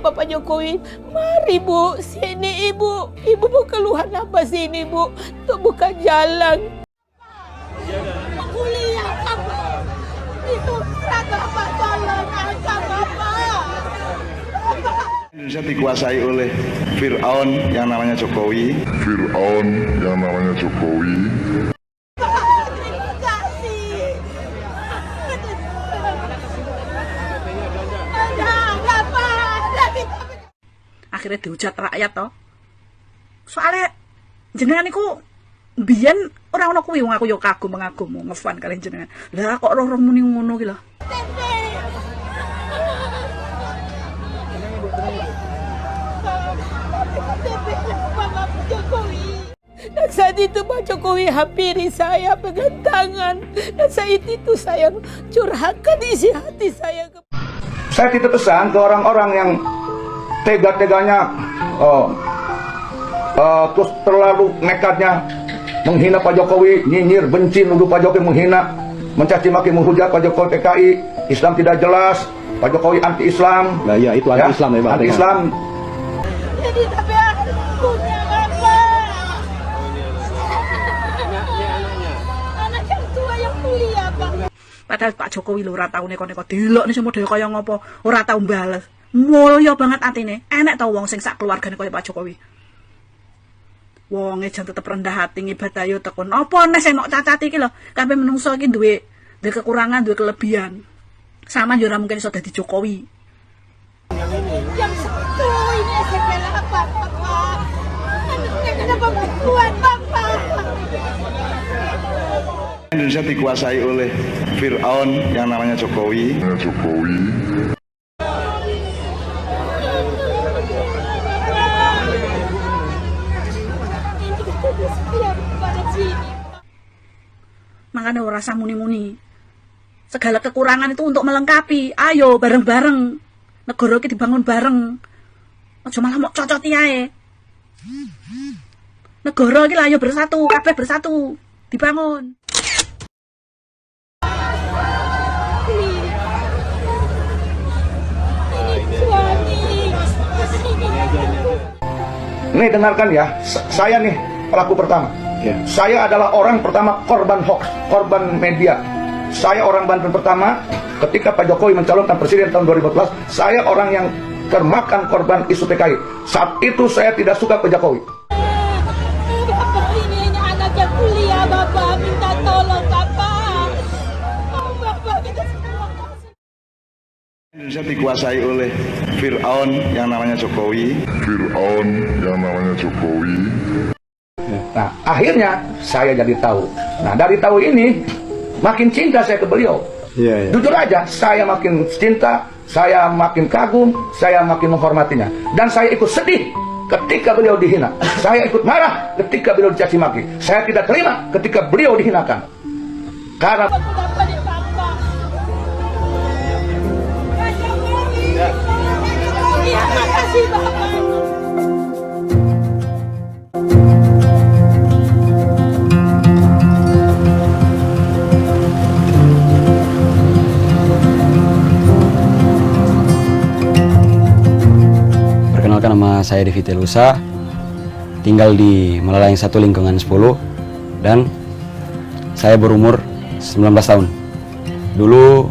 Bapak Jokowi. Mari Bu, sini Ibu. Ibu mau keluhan apa sini Bu? Untuk buka jalan. Kuliah apa? Itu Bapak tolong angkat Bapak. Indonesia dikuasai oleh Fir'aun yang namanya Jokowi. Terima kasih. Akhirnya dihujat rakyat toh. Soalnya jenengan iku mbiyen ora ono kuwi wong aku yo kagum ngefan kalian jenengan. Lah kok ora muni ngono ki lho. Dan saat itu Pak Jokowi hampiri saya pegang tangan. Dan saat itu saya curhatkan isi hati saya. Saya titip pesan ke orang-orang yang tega-teganya terus terlalu nekatnya menghina Pak Jokowi, nyinyir, benci, nuduh Pak Jokowi, menghina, mencaci maki, menghujat Pak Jokowi PKI, Islam tidak jelas, Pak Jokowi anti-Islam. Nah ya itu anti-Islam ya Pak. Anti-Islam. Jadi tapi punya Bapak. Anak yang tua yang kuliah Pak. Padahal Pak Jokowi lho ora tau neko-neko delok nih model kaya ngopo, ora tau mbales. Mulya banget atine. Enek tau wong sing sak keluargane kaya Pak Jokowi. Wonge jan tetep rendah hati ngibadah yo tekun. Apa nek sing nok cacat iki lho, kabeh menungso iki duwe kekurangan, duwe kelebihan. Sama yo ora mungkin iso dadi Jokowi. Yang satu ini SMP 8 Bapak. Anaknya kenapa kuat Bapak? Indonesia dikuasai oleh Fir'aun yang namanya Jokowi. Makanya ora usah muni-muni. Segala kekurangan itu untuk melengkapi. Ayo bareng-bareng. Negara iki dibangun bareng. Aja malah mau cocoti ae. Negara iki lah ayo bersatu, kabeh bersatu. Dibangun. Nih dengarkan ya, saya nih pelaku pertama. Ya. Saya adalah orang pertama korban hoax, korban media. Saya orang Banten pertama ketika Pak Jokowi mencalonkan presiden tahun 2014. Saya orang yang termakan korban isu PKI. Saat itu saya tidak suka Pak Jokowi. Bapak ini anak yang kuliah Bapak, minta tolong Bapak. Oh, Bapak kita semua. Indonesia dikuasai oleh Fir'aun yang namanya Jokowi. Nah, akhirnya saya jadi tahu. Nah, dari tahu ini makin cinta saya ke beliau. Iya. Jujur aja, saya makin cinta, saya makin kagum, saya makin menghormatinya. Dan saya ikut sedih ketika beliau dihina. Saya ikut marah ketika beliau dicaci maki. Saya tidak terima ketika beliau dihinakan. Karena Bapak di Bapak. Iya, makasih Bapak. Perkenalkan, nama saya Devi Telusa, tinggal di Melalayang 1 lingkungan 10 dan saya berumur 19 tahun. Dulu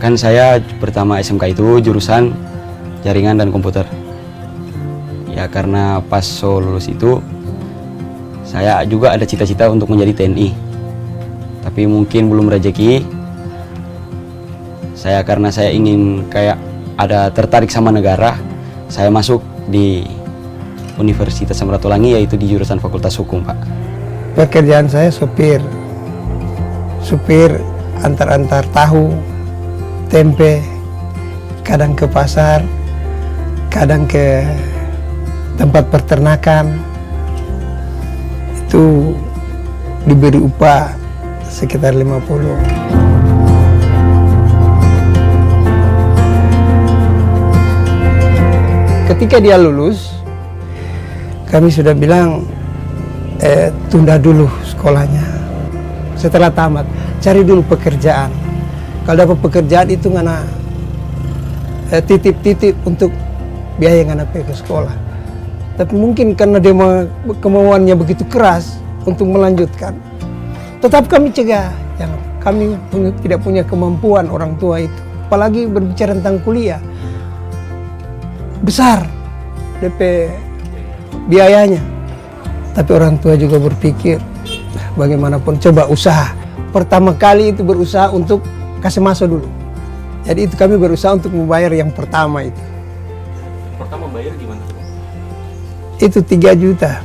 kan saya pertama SMK itu jurusan jaringan dan komputer. Ya karena pas lulus itu saya juga ada cita-cita untuk menjadi TNI. Tapi mungkin belum rezeki. Karena saya ingin kayak ada tertarik sama negara, saya masuk di Universitas Samratulangi, yaitu di jurusan Fakultas Hukum, Pak. Pekerjaan saya supir antar tahu, tempe, kadang ke pasar, kadang ke tempat peternakan. Itu diberi upah sekitar 50. Ketika dia lulus, kami sudah bilang tunda dulu sekolahnya. Setelah tamat, cari dulu pekerjaan. Kalau dapat pekerjaan itu ngana titip-titip untuk biaya ngana ke sekolah. Tapi mungkin karena dia kemauannya begitu keras untuk melanjutkan, tetap kami cegah. Yang kami tidak punya kemampuan orang tua itu, apalagi berbicara tentang kuliah, besar DP biayanya. Tapi orang tua juga berpikir, bagaimanapun coba usaha. Pertama kali itu berusaha untuk kasih masuk dulu. Jadi itu kami berusaha untuk membayar yang pertama itu. Pertama bayar gimana? Itu 3 juta.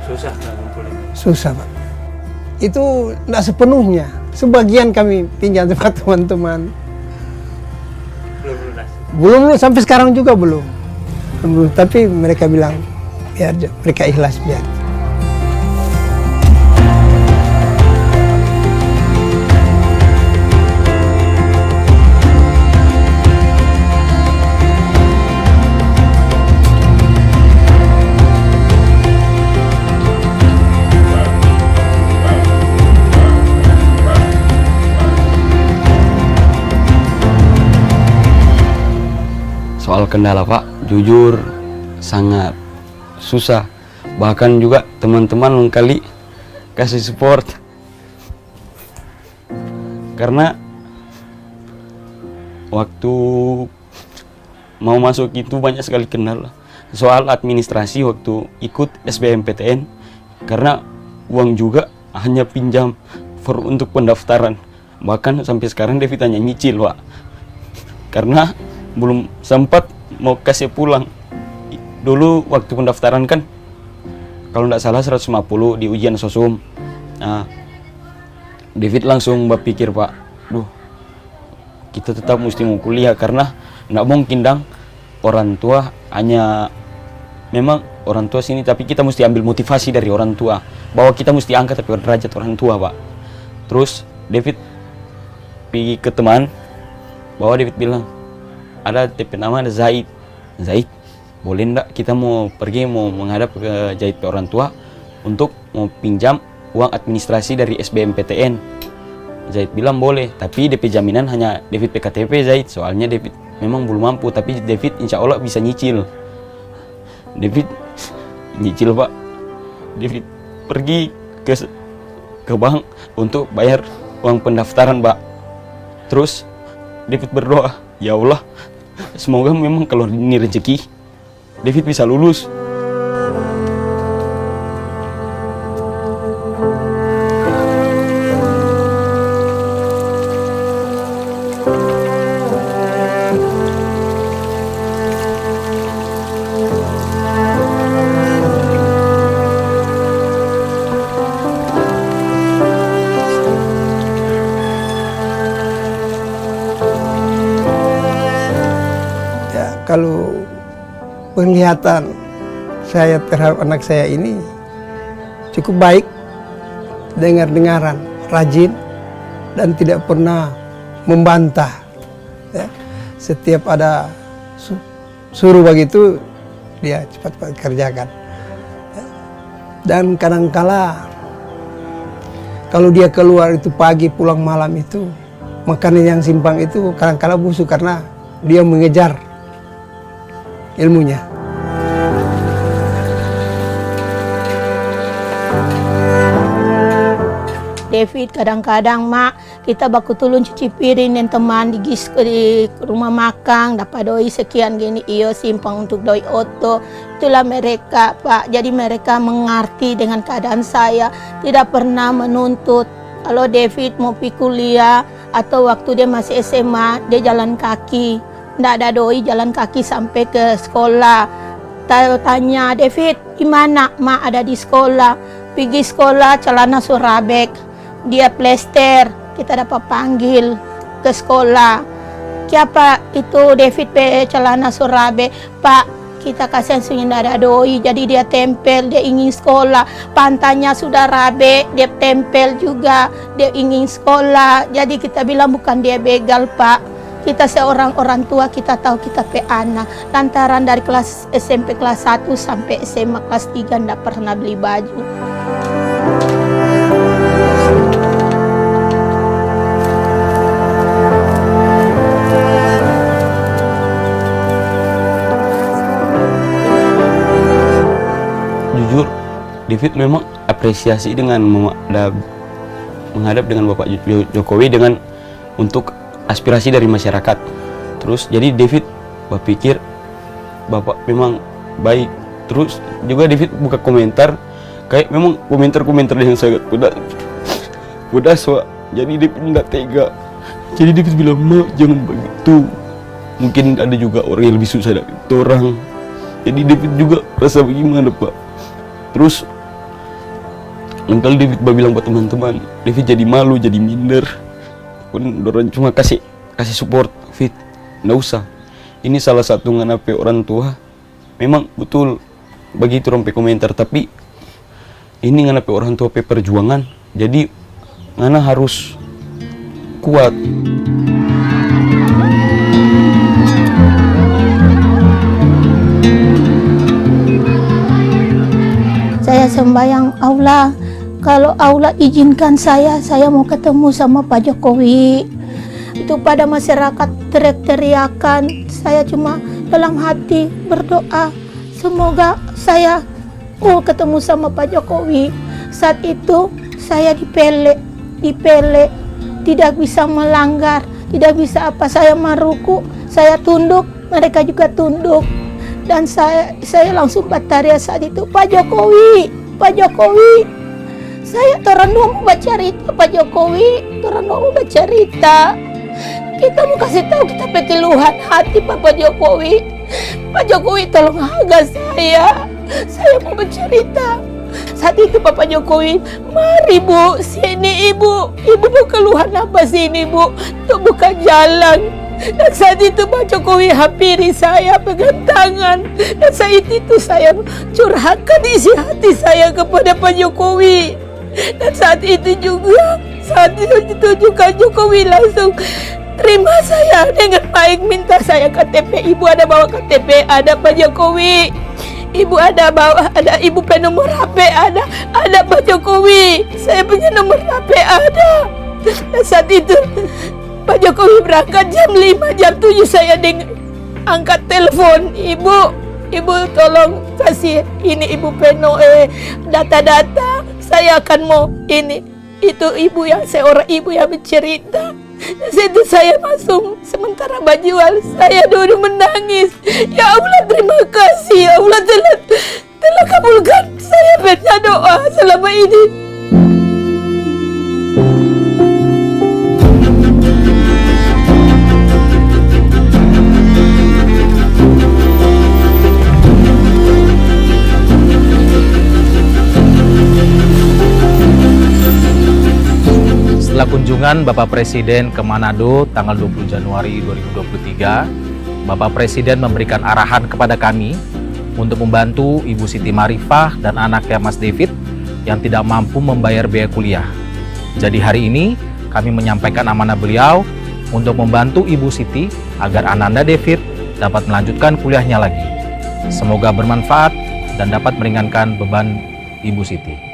Susah nggak ngumpulin? Susah, Pak. Itu tidak sepenuhnya. Sebagian kami pinjam sama teman-teman. Belum lunas. Belum, sampai sekarang juga belum. Tapi mereka bilang, biar mereka ikhlas biar. Soal kendala Pak, jujur sangat susah. Bahkan juga teman-teman kali kasih support. Karena waktu mau masuk itu banyak sekali kendala. Soal administrasi waktu ikut SBMPTN, karena uang juga hanya pinjam untuk pendaftaran. Bahkan sampai sekarang David hanya nyicil Pak. Karena belum sempat mau kasih pulang. Dulu waktu pendaftaran kan kalau tidak salah 150 di ujian sosum. Nah, David langsung berpikir Pak, kita tetap mesti mau kuliah karena tidak mungkin dong orang tua hanya memang orang tua sini, tapi kita mesti ambil motivasi dari orang tua bahwa kita mesti angkat tapi derajat orang tua Pak. Terus David pergi ke teman bahwa David bilang, ada TP nama ada Zaid, boleh ndak kita mau pergi mau menghadap ke Zaid ke orang tua untuk mau pinjam uang administrasi dari SBMPTN. Zaid bilang boleh, tapi DP jaminan hanya David PKTP Zaid, soalnya David memang belum mampu, tapi David insya Allah bisa nyicil. David nyicil Pak. David pergi ke bank untuk bayar uang pendaftaran Pak. Terus David berdoa, ya Allah, semoga memang kalau ini rezeki, David bisa lulus. Kalau penglihatan saya terhadap anak saya ini cukup baik, dengar-dengaran, rajin, dan tidak pernah membantah. Ya. Setiap ada suruh begitu, dia cepat-cepat kerjakan. Ya. Dan kadangkala kalau dia keluar itu pagi pulang malam itu, makanan yang simpang itu kadangkala busuk karena dia mengejar ilmunya. David kadang-kadang mak kita baku tulun cuci piring dan teman di rumah makan dapat doi sekian gini iyo simpang untuk doi oto. Itulah mereka Pak, jadi mereka mengerti dengan keadaan saya, tidak pernah menuntut. Kalau David mau pergi kuliah atau waktu dia masih SMA dia jalan kaki. Tidak ada doi jalan kaki sampai ke sekolah. Tanya, David, gimana? Ma ada di sekolah. Pergi sekolah, celana surabek. Dia plester. Kita dapat panggil ke sekolah. Siapa itu David celana surabek? Pak, kita kasihan sunyi tidak ada doi. Jadi dia tempel, dia ingin sekolah. Pantainya sudah rabe, dia tempel juga. Dia ingin sekolah. Jadi kita bilang bukan dia begal, Pak. Kita seorang orang tua, kita tahu kita pe anak. Lantaran dari kelas SMP kelas 1 sampai SMA kelas 3 tidak pernah beli baju. David memang apresiasi dengan menghadap dengan Bapak Jokowi dengan untuk aspirasi dari masyarakat. Terus jadi David berpikir Bapak memang baik. Terus juga David buka komentar, kayak memang komentar-komentar yang sangat pedas, Pak. Jadi David nggak tega. Jadi David bilang, "Ma, jangan begitu. Mungkin ada juga orang yang lebih susah dari itu orang." Jadi David juga rasa bagaimana, Pak. Terus Uncle David bilang buat teman-teman, David jadi malu, jadi minder. Pun orang cuma kasih support, Fit, nggak usah. Ini salah satu nganape orang tua. Memang betul begitu rompe komentar, tapi ini nganape orang tua pe perjuangan. Jadi ngana harus kuat. Saya sembahyang Allah, kalau Allah izinkan saya mau ketemu sama Pak Jokowi. Itu pada masyarakat teriak-teriakan, saya cuma dalam hati berdoa, semoga saya ketemu sama Pak Jokowi. Saat itu saya dipele, tidak bisa melanggar, tidak bisa apa, saya meruku, saya tunduk, mereka juga tunduk. Dan saya langsung bertanya saat itu, Pak Jokowi, saya orang dua mau bercerita, Pak Jokowi, orang dua mau bercerita. Kita mau kasih tahu kita keluhan hati Pak Jokowi. Pak Jokowi tolong harga saya mau bercerita. Saat itu Bapak Jokowi, mari Bu, sini Ibu mau keluhan apa sini Bu, untuk buka jalan. Dan saat itu Pak Jokowi hampiri saya, pegang tangan. Dan saat itu saya curhatkan isi hati saya kepada Pak Jokowi. Dan saat itu juga Jokowi langsung terima saya dengan baik, minta saya KTP. Ibu ada bawa KTP, ada Pak Jokowi. Ibu ada bawa, ada ibu punya nomor HP, ada Pak Jokowi. Saya punya nomor HP ada. Dan saat itu Pak Jokowi berangkat jam 5, jam 7 saya angkat telepon, Ibu tolong kasih ini Ibu Peno data-data, saya akan mau ini. Itu ibu yang seorang ibu yang bercerita. Situ saya masuk, sementara berjual saya dulu menangis. Ya Allah, terima kasih, ya Allah telah kabulkan saya punya doa selama ini. Setelah kunjungan Bapak Presiden ke Manado tanggal 20 Januari 2023, Bapak Presiden memberikan arahan kepada kami untuk membantu Ibu Siti Marifah dan anaknya Mas David yang tidak mampu membayar biaya kuliah. Jadi hari ini kami menyampaikan amanah beliau untuk membantu Ibu Siti agar Ananda David dapat melanjutkan kuliahnya lagi. Semoga bermanfaat dan dapat meringankan beban Ibu Siti.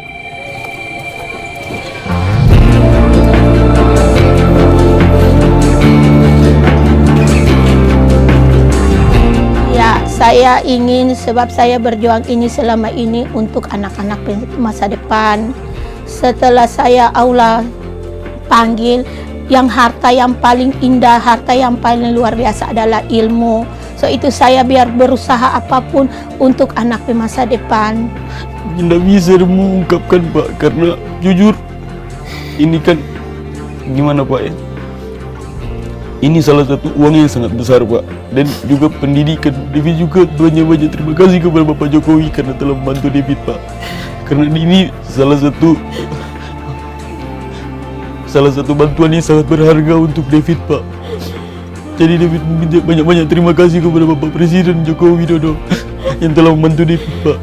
Saya ingin, sebab saya berjuang ini selama ini untuk anak-anak masa depan. Setelah saya Allah panggil, yang harta yang paling indah, harta yang paling luar biasa adalah ilmu. So itu saya biar berusaha apapun untuk anak di masa depan. Tidak bisa mengungkapkan, Pak, karena jujur ini kan gimana, Pak, ya? Ini salah satu uang yang sangat besar, Pak, dan juga pendidikan. David juga banyak terima kasih kepada Bapak Jokowi karena telah membantu David, Pak. Karena ini salah satu bantuan yang sangat berharga untuk David, Pak. Jadi David meminta banyak terima kasih kepada Bapak Presiden Joko Widodo yang telah membantu David, Pak.